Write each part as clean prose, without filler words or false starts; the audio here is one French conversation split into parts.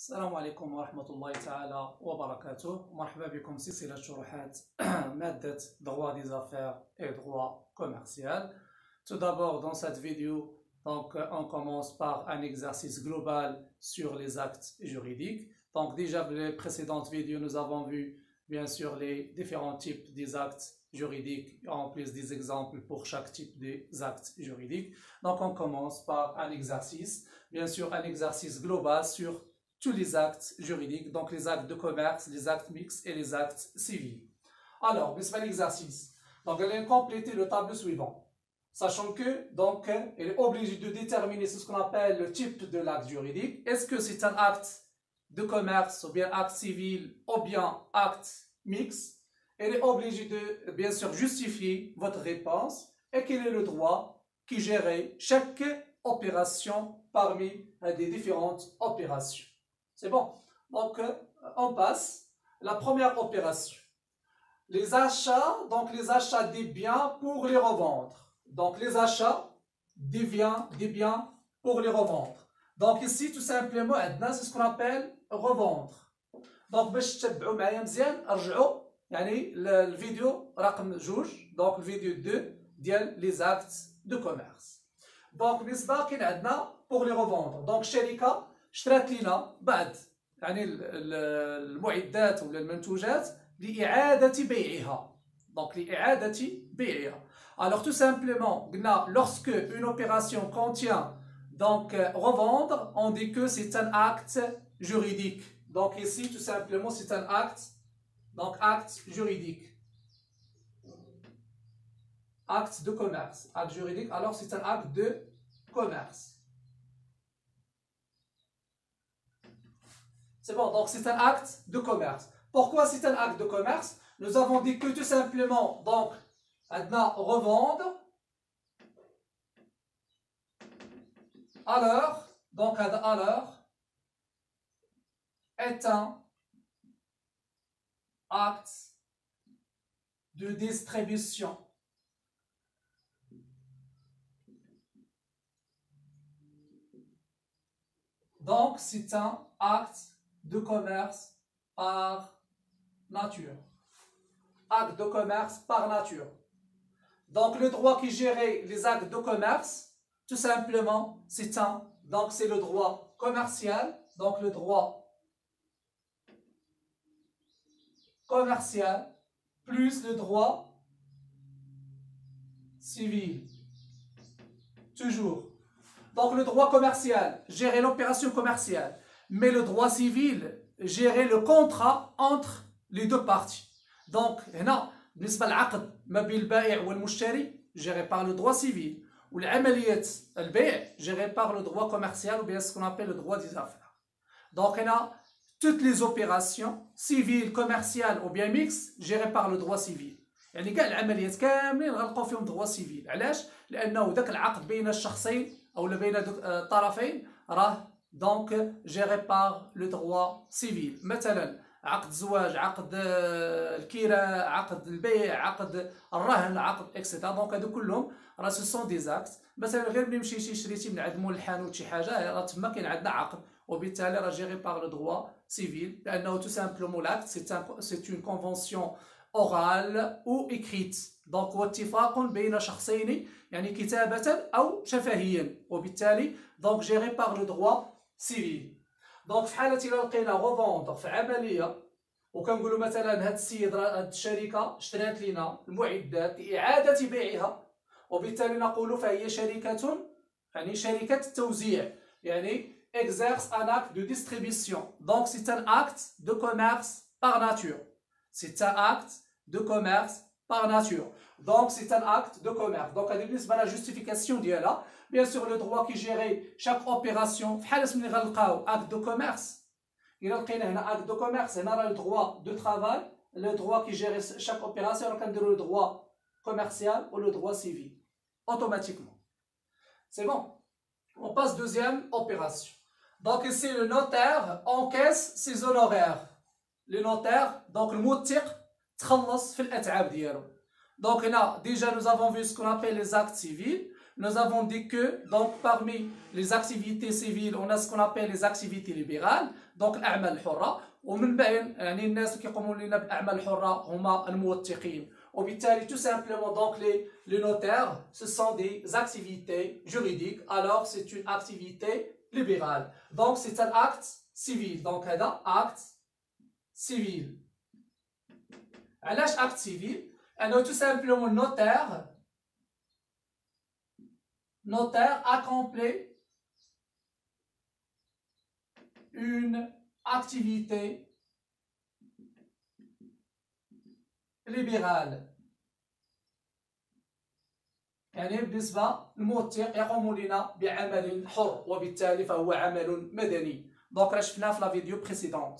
السلام عليكم ورحمة الله تعالى وبركاته. مرحبا بكم سلسلة شروحات مادة droit des affaires et droit commercial. Tout d'abord, dans cette vidéo, on commence par un exercice global sur les actes juridiques. Donc déjà, dans les précédentes vidéos, nous avons vu bien sûr les différents types des actes juridiques, en plus des exemples pour chaque type des actes juridiques. Donc on commence par un exercice, bien sûr un exercice global sur tous les actes juridiques, donc les actes de commerce, les actes mixtes et les actes civils. Alors, c'est l'exercice. Donc, elle va compléter le tableau suivant. Sachant que, donc, elle est obligée de déterminer ce qu'on appelle le type de l'acte juridique. Est-ce que c'est un acte de commerce, ou bien acte civil, ou bien acte mixte? Elle est obligée de, bien sûr, justifier votre réponse et quel est le droit qui gère chaque opération parmi les différentes opérations. C'est bon. Donc, on passe. La première opération. Les achats, donc les achats des biens pour les revendre. Donc, les achats des biens pour les revendre. Donc, ici, tout simplement, c'est ce qu'on appelle revendre. Donc, باش تتبعوا معايا مزيان ارجعوا يعني الفيديو رقم 2 donc الفيديو 2 ديال les actes de commerce. Donc, بالنسبة كاين عندنا pour les revendre. Donc, الشركة اشترات لنا بعض يعني المعدات ولا المنتوجات لإعادة بيعها. Donc لإعادة بيعها. Alors tout simplement, lorsque une opération contient donc revendre, on dit que c'est un acte juridique. Donc ici tout simplement c'est un acte, donc acte juridique. Acte de commerce. Acte juridique, alors c'est un acte de commerce. C'est bon, donc c'est un acte de commerce. Pourquoi c'est un acte de commerce? Nous avons dit que tout simplement, donc, revendre. Alors, donc, alors, est un acte de distribution. Donc, c'est un acte de commerce par nature. Acte de commerce par nature. Donc le droit qui gère les actes de commerce, tout simplement, c'est le droit commercial. Donc le droit commercial plus le droit civil. Toujours. Donc le droit commercial, gérer l'opération commerciale. Mais le droit civil, gérer le contrat entre les deux parties. Donc, هنا بالنسبة للعقد ما بين البائع والمشتري géré par le droit civil. والعملية البيع géré par le droit commercial ou bien ce qu'on appelle le droit des affaires. Donc, هنا toutes les opérations civiles, commerciales ou bien mixtes gérées par le droit civil. يعني كاع العمليات كاملين غنلقاو فيهم droit civil. علاش؟ لأنه ذاك العقد بين الشخصين أو بين الطرفين راه donc géré par le droit civil. مثلا عقد الزواج، عقد الكراء، عقد البيع، عقد الرهن، عقد اكسيتيرا. دونك هادو كلهم راه سو سون دي زاكت. مثلا غير ملي مشيتي شريتي من عند مول الحانوت شي حاجه راه تما كاين عندنا عقد وبالتالي راه جيري باغ لو دروا سيفيل لانه تو سامبلومون لاكت سي اون كونفونسيون اورال او اكريت. دونك هو اتفاق بين شخصين يعني كتابه او شفهيا وبالتالي دونك جيري باغ لو دروا سيفيل. دونك في حاله الا لقينا غوفوندر في عمليه وكنقولوا مثلا هاد السيد راه هاد الشركه اشترات لنا المعدات لاعاده بيعها وبالتالي نقول فهي شركه يعني شركه توزيع يعني exerce un acte de distribution. Donc c'est un acte de commerce par nature. C'est un acte de commerce par nature. Donc c'est un acte de commerce. Donc هذه بالنسبه لا justification ديالها. Bien sûr le droit qui gère chaque opération. في حاله ملي غنلقاو acte de commerce. إلا لقينا هنا acte de commerce هنا راه le droit de travail, le droit qui gère chaque opération راه كنديرو le droit commercial ou le droit civil automatiquement. C'est bon. On passe deuxième opération. Donc ici le notaire encaisse ses honoraires. Le notaire donc الموثق تخلص في الأتعاب ديالو. Donc là déjà nous avons vu ce qu'on appelle les actes civils. nous avons dit que donc parmi les activités civiles on a ce qu'on appelle les activités libérales donc الأعمال الحرة ومن بين يعني الناس اللي كيقوموا لنا بالأعمال الحرة هما الموثقين وبالتالي tout simplement donc les notaires ce sont des activités juridiques alors c'est une activité libérale donc c'est un acte civil donc هذا acte civil علاش acte civil أنه tout simplement notaire accomplit une activité libérale يعني بالنسبة للموثق يقوم لنا بعمل حر وبالتالي فهو عمل مدني donc راه شفناه في لا فيديو بريسيدونت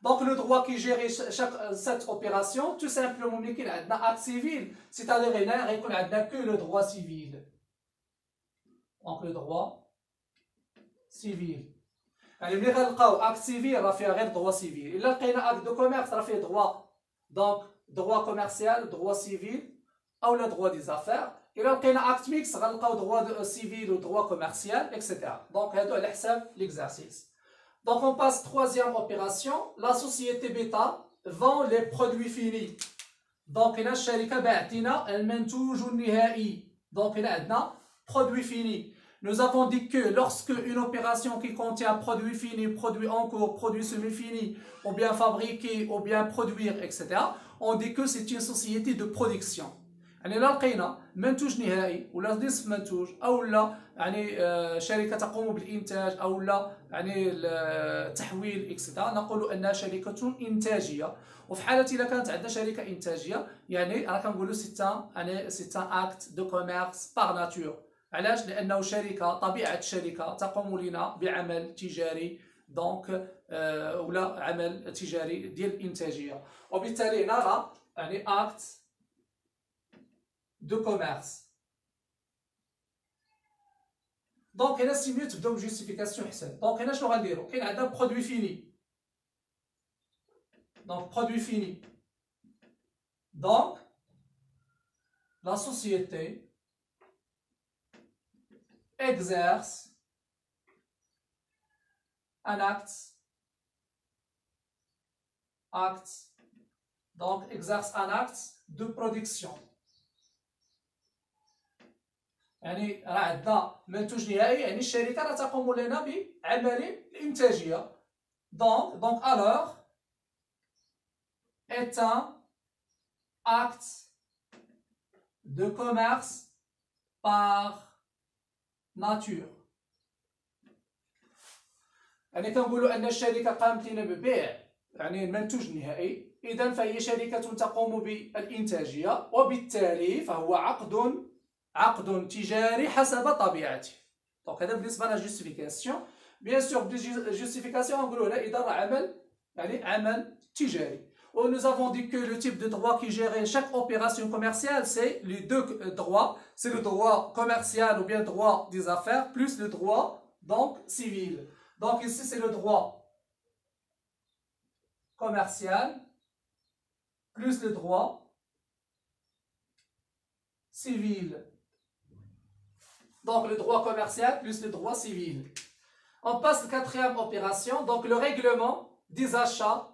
donc le droit qui gère cette opération tout simplement ملي كاين عندنا acte civil c'est-à-dire هنا غيكون عندنا que le droit civil donc le droit civil يعني ملي غنلقاو acte civil راه فيها غير droit civil الا لقينا acte de commerce راه فيه droit donc droit commercial droit civil او le droit des affaires الا لقينا acte mix غنلقاو droit civil ou droit commercial etc. donc هادو على حساب l'exercice. Donc on passe troisième opération, la société bêta vend les produits finis. Donc هنا الشركة باعتنا المنتوج النهائي. Donc هنا عندنا produit fini. Nous avons dit que lorsque une opération qui contient produit fini, produit en cours, produit semi-fini, ou bien fabriquer, ou bien produire, etc. on dit que c'est une société de production. يعني لا لقينا منتوج نهائي ولا نصف منتوج او لا يعني شركه تقوم بالانتاج او لا يعني التحويل اكسترا نقول انها شركه انتاجيه وفي حاله اذا كانت عندنا شركه انتاجيه يعني راه كنقولوا سي ان اكت دو كوميرس بار ناتور. علاش؟ لانه شركه طبيعه الشركه تقوم لنا بعمل تجاري دونك ولا عمل تجاري ديال الانتاجيه وبالتالي نرى يعني اكت de commerce. Donc هنا سي ميو تبداو بجوستيفيكاسيون حسن. دونك هنا شنو غنديرو؟ كاين عندنا برودوي فيني. دونك برودوي فيني. دونك la société exerce un acte donc exerce un acte de production. يعني راه عندنا منتوج نهائي يعني الشركه راه تقوم لنا بعمل الانتاجيه donc alors est un acte de commerce par nature. يعني كنقولوا ان الشركه قامت لنا ببيع يعني المنتوج النهائي اذا فهي شركه تقوم بالانتاجيه وبالتالي فهو عقد تجاري حسب طبيعته. دونك هذا بالنسبه لا جوستيفيكاسيون. بيان سور جوستيفيكاسيون نقولوا هنا اذا راه عمل تجاري. و nous avons dit que le type de droit qui gère chaque opération commerciale c'est les deux droits, c'est le droit commercial ou bien droit des affaires plus le droit donc civil. Donc ici c'est le droit commercial plus le droit civil. Donc le droit commercial plus le droit civil. On passe à la quatrième opération, donc le règlement des achats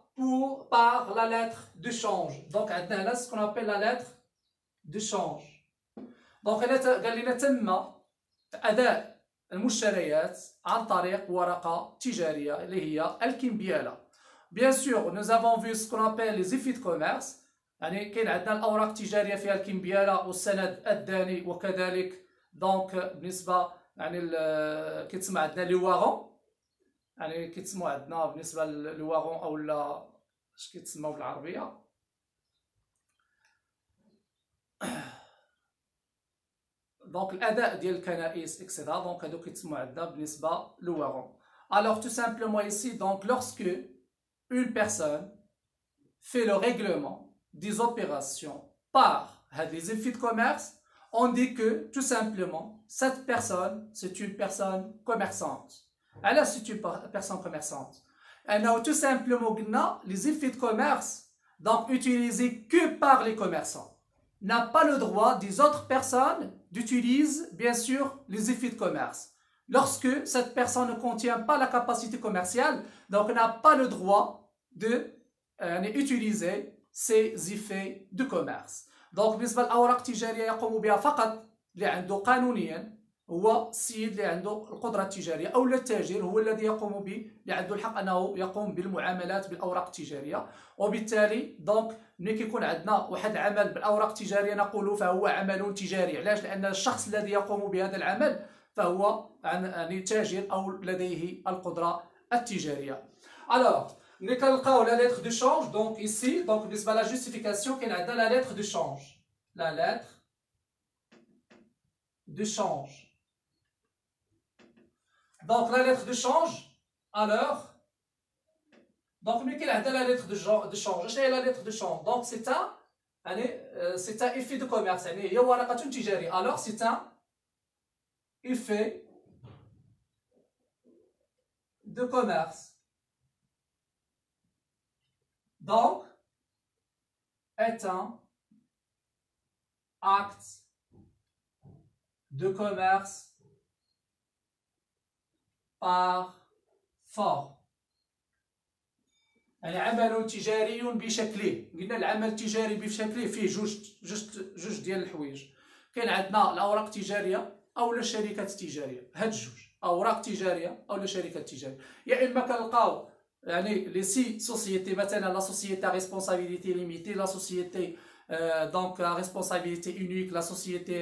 par la lettre de change. Donc on a ce qu'on appelle la lettre de change. Donc قال لنا تم أداء المشتريات عن طريق ورقة تجارية اللي هي الكمبيالة. Bien sûr, nous avons vu ce qu'on appelle les effets de commerce. يعني كاين عندنا الأوراق التجارية فيها الكمبيالة والسند الداني وكذلك دونك بالنسبه يعني كيتسمى عندنا لي واغون يعني كيتسموا عندنا بالنسبه للي واغون او لا اش كيتسموا بالعربيه دونك الاداء ديال الكنائس اكسيتيرا دونك هادو كيتسموا عندنا بالنسبه لو واغون. Alors tout simplement ici donc lorsque une personne fait le règlement des opérations par les effets de commerce on dit que tout simplement cette personne c'est une personne commerçante. Alors c'est une personne commerçante. Et nous tout simplement les effets de commerce donc utilisés que par les commerçants. n'a pas le droit des autres personnes d'utiliser, bien sûr, les effets de commerce. Lorsque cette personne ne contient pas la capacité commerciale, donc n'a pas le droit d'utiliser ces effets de commerce. Donc بالنسبة للأوراق التجارية يقوم بها فقط اللي عنده قانونيا هو السيد اللي عنده القدرة التجارية أو التاجر هو الذي يقوم به اللي عنده الحق أنه يقوم بالمعاملات بالأوراق التجارية. وبالتالي دونك ملي كيكون عندنا واحد العمل بالأوراق التجارية نقول فهو عمل تجاري. علاش؟ لأن الشخص الذي يقوم بهذا العمل فهو يعني تاجر أو لديه القدرة التجارية. Alors ملي كنلقاو لا lettre de change donc ici donc بالنسبة لا justification كاين عندنا لا lettre de change. La lettre de change. Donc la lettre de change, alors, donc mais quelle est la lettre de change? C'est la lettre de change. Donc c'est un effet de commerce. Alors c'est un effet de commerce. Donc est un acte de commerce par forme. يعني عمل تجاري بشكله. قلنا العمل التجاري بشكله فيه جوج ديال الحوايج. كاين عندنا الاوراق التجاريه او الشركات التجاريه. هاد الجوج اوراق تجاريه او الشركات التجاريه. يا اما كنلقاو يعني لي سي سوسيتي مثلا لا سوسيتي ريسبونسابيلتي ليميتي لا سوسيتي donc la responsabilité unique, la société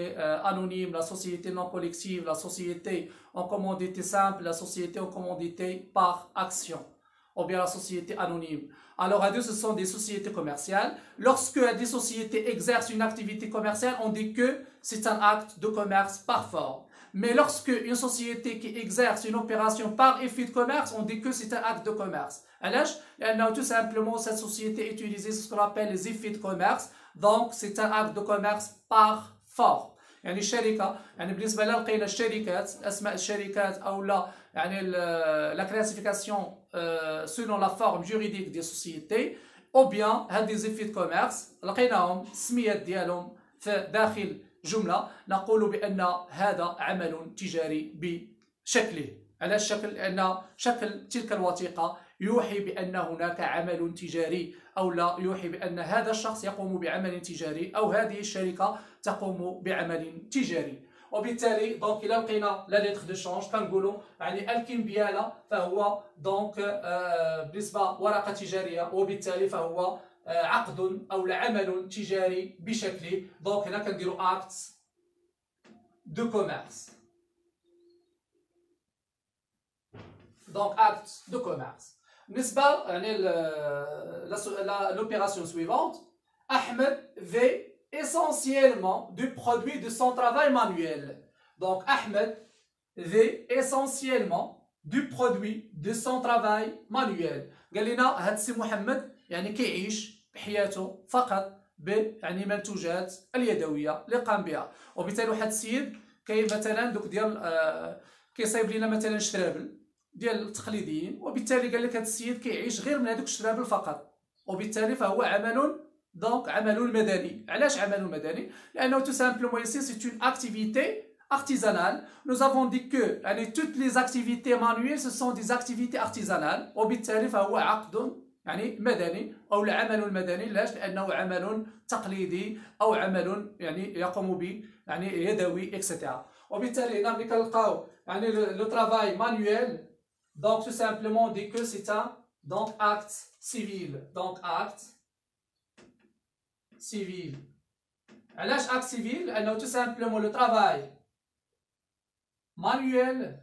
anonyme, la société non collective, la société en commandité simple, la société en commandité par action, ou bien la société anonyme. Alors, à deux, ce sont des sociétés commerciales. Lorsque des sociétés exercent une activité commerciale, on dit que c'est un acte de commerce par forme. Mais lorsque une société qui exerce une opération par effet de commerce, on dit que c'est un acte de commerce. Alors, tout simplement, cette société utilise ce qu'on appelle les effets de commerce. Donc c'est un acte de commerce par forme. يعني الشركة يعني بالنسبة لنا لقينا الشركات أسماء الشركات أو لا يعني la classification selon la forme juridique des sociétés ou bien هاد des effets de commerce لقيناهم السميات ديالهم في داخل جملة نقول بأن هذا عمل تجاري بشكله. على الشكل لأن شكل تلك الوثيقة يوحي بأن هناك عمل تجاري أو لا يوحي بأن هذا الشخص يقوم بعمل تجاري أو هذه الشركة تقوم بعمل تجاري. وبالتالي دونك إلا لقينا لا ليتر دو شونج كنقولوا يعني الكمبيالة فهو دونك بالنسبة ورقة تجارية وبالتالي فهو عقد أو عمل تجاري بشكله. دونك هنا كنديروا acte de commerce. Donc acte de commerce. بالنسبة يعني l'opération suivante, Ahmed veut essentiellement du produit de son travail manuel. Donc Ahmed veut essentiellement du produit de son travail manuel. قال لنا هاد السي محمد يعني كيعيش بحياته فقط يعني منتوجات اليدوية اللي قام بها. وبالتالي واحد السيد كاين مثلا دوك ديال كيصايب لنا مثلا شرابل ديال التقليديين وبالتالي قال لك هذا السيد كيعيش غير من هذوك الشرابل فقط وبالتالي فهو عمل دونك عمل مدني. علاش عمل مدني؟ لانه tout simplement ici c'est une activité artisanale. Nous avons dit que يعني toutes les activités manuelles ce sont des activités artisanales وبالتالي فهو عقد يعني مدني او العمل المدني. علاش؟ لانه عمل تقليدي او عمل يعني يقوم به يعني يدوي اكسترا. وبالتالي هنا ملي كنلقاو يعني لو travail manuel donc tout simplement on dit que c'est un donc acte civil. Donc acte civil. علاش acte civil؟ لأنه tout simplement le travail manuel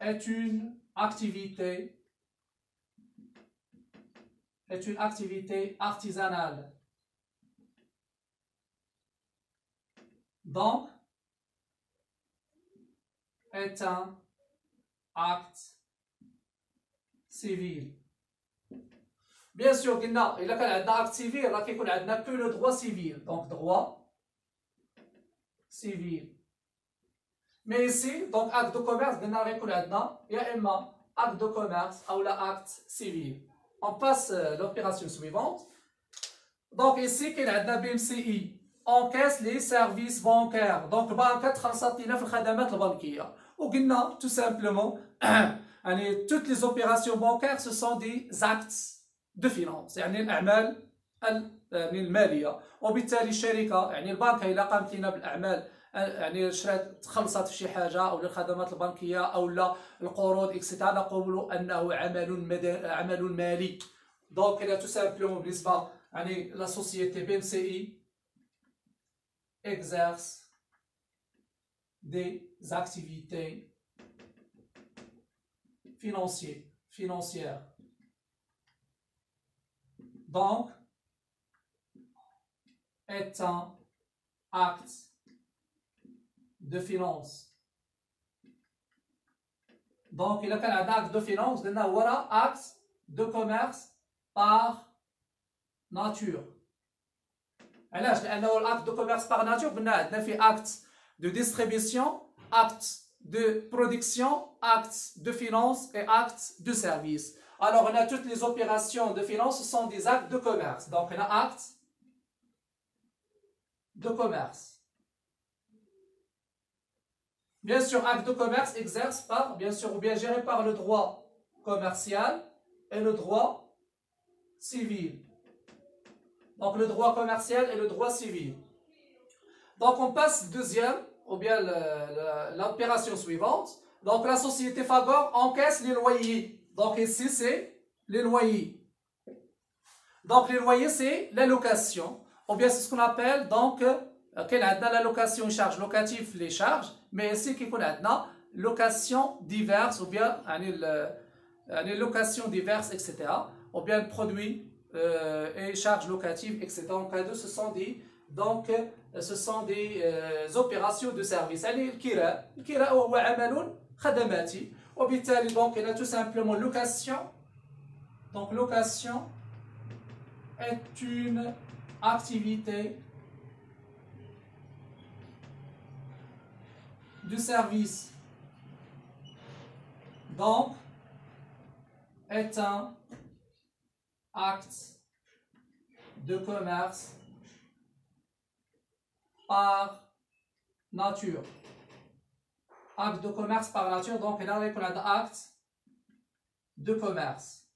est une activité artisanale. Donc est un acte civil. Bien sûr, قلنا إلا كان عندنا acte civil راه كيكون عندنا que le droit civil. Donc droit civil. Mais ici, donc acte de commerce قلنا غيكون عندنا يا إما acte de commerce أو لا acte civil. On passe l'opération suivante. Donc ici كاين عندنا BMCI encaisse les services bancaires. Donc البنكة تخلصت لنا في الخدمات البنكية. وقلنا tout simplement يعني toutes les opérations bancaires ce sont des actes de finance يعني الأعمال يعني المالية. وبالتالي الشركة يعني البنكة إلا قامت لنا بالأعمال يعني شرات تخلصت في شي حاجة أو الخدمات البنكية أو لا القروض إكسترا نقول أنه عمل مالي. Donc il y a tout simplement بالنسبة يعني la société BMCI exerce des activités financières. Donc, est un acte de finance. Donc, il y a un acte de finance, il y a un acte de commerce par nature. علاش؟ لأنه l'acte de commerce par nature قلنا عندنا في acte de distribution, acte de production, acte de finance et acte de service. Alors on a toutes les opérations de finance, ce sont des actes de commerce. Donc on a acte de commerce. Bien sûr, acte de commerce exerce par, bien sûr, ou bien géré par le droit commercial et le droit civil. Donc le droit commercial et le droit civil. Donc on passe deuxième, ou bien l'opération suivante. Donc la société Fagor encaisse les loyers. Donc ici c'est les loyers. Donc les loyers c'est la location. Ou bien c'est ce qu'on appelle donc la location charge locative les charges. Mais ici qui connaît location diverses ou bien les locations diverses etc. Ou bien produits et charges locatives etc. En cas de ce sont des opérations de service. يعني الكراء هو عمل خدماتي وبالتالي donc il y a tout simplement location. Donc location est une activité de service. Donc est un acte de commerce par nature. Acte de commerce par nature, donc il y a un acte de commerce.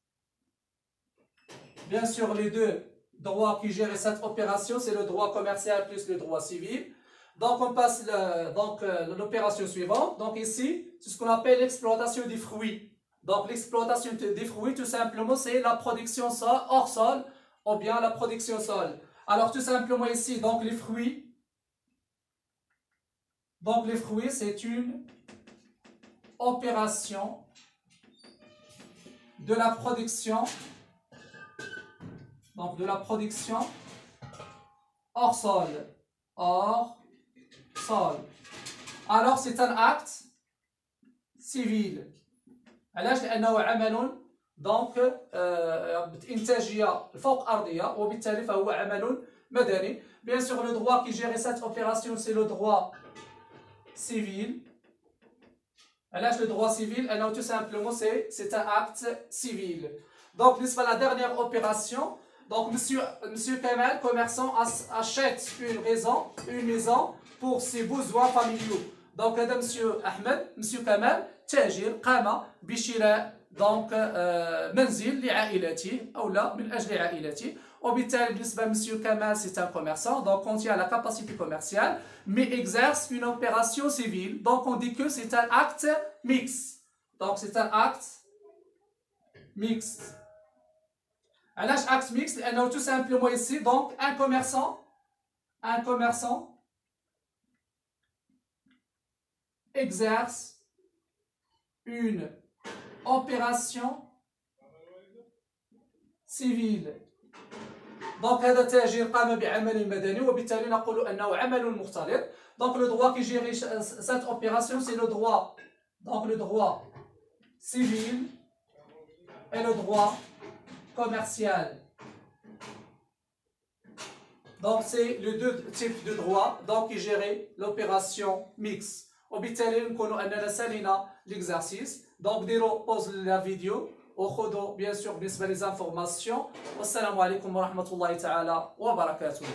Bien sûr, les deux droits qui gèrent cette opération, c'est le droit commercial plus le droit civil. Donc on passe l'opération suivante. Donc ici, c'est ce qu'on appelle l'exploitation des fruits. Donc l'exploitation des fruits, tout simplement, c'est la production hors sol ou bien la production sol. Alors tout simplement ici, donc les fruits. Donc les fruits, c'est une opération de la production. Donc de la production hors sol. Hors sol. Alors c'est un acte civil. علاش؟ لأنه عمل donc بإنتاجية فوق أرضية وبالتالي فهو عمل مدني. Bien sûr le droit qui gère cette opération c'est le droit civil. علاش le droit civil؟ لأنه tout simplement c'est un acte civil. Donc بالنسبة la dernière opération. Donc monsieur Kamal, commerçant, achète une maison pour ses besoins familiaux. Donc هذا monsieur Ahmed, monsieur Kamal تاجر قام بشراء donc منزل لعائلته أو لا من أجل عائلته. وبالتالي بالنسبة monsieur Kamal c'est un commerçant donc contient la capacité commerciale mais exerce une opération civile. Donc on dit que c'est un acte mixte. Donc c'est un acte mixte. علاش acte mixte؟ لأنه tout simplement ici donc un commerçant exerce une opération civile. Donc هذا تاجر قام بعمل مدني وبالتالي نقول أنه عمل مختلط. Donc le droit qui gère cette opération c'est le droit civil et le droit commercial. Donc c'est les deux types de droits donc qui gèrent l'opération mixte. وبالتالي نكونوا أننا سالينا l'exercice. Donc ديروا pause la vidéo وخذوا بيان سور بالنسبة لي زانفورماسيون. والسلام عليكم ورحمة الله تعالى وبركاته.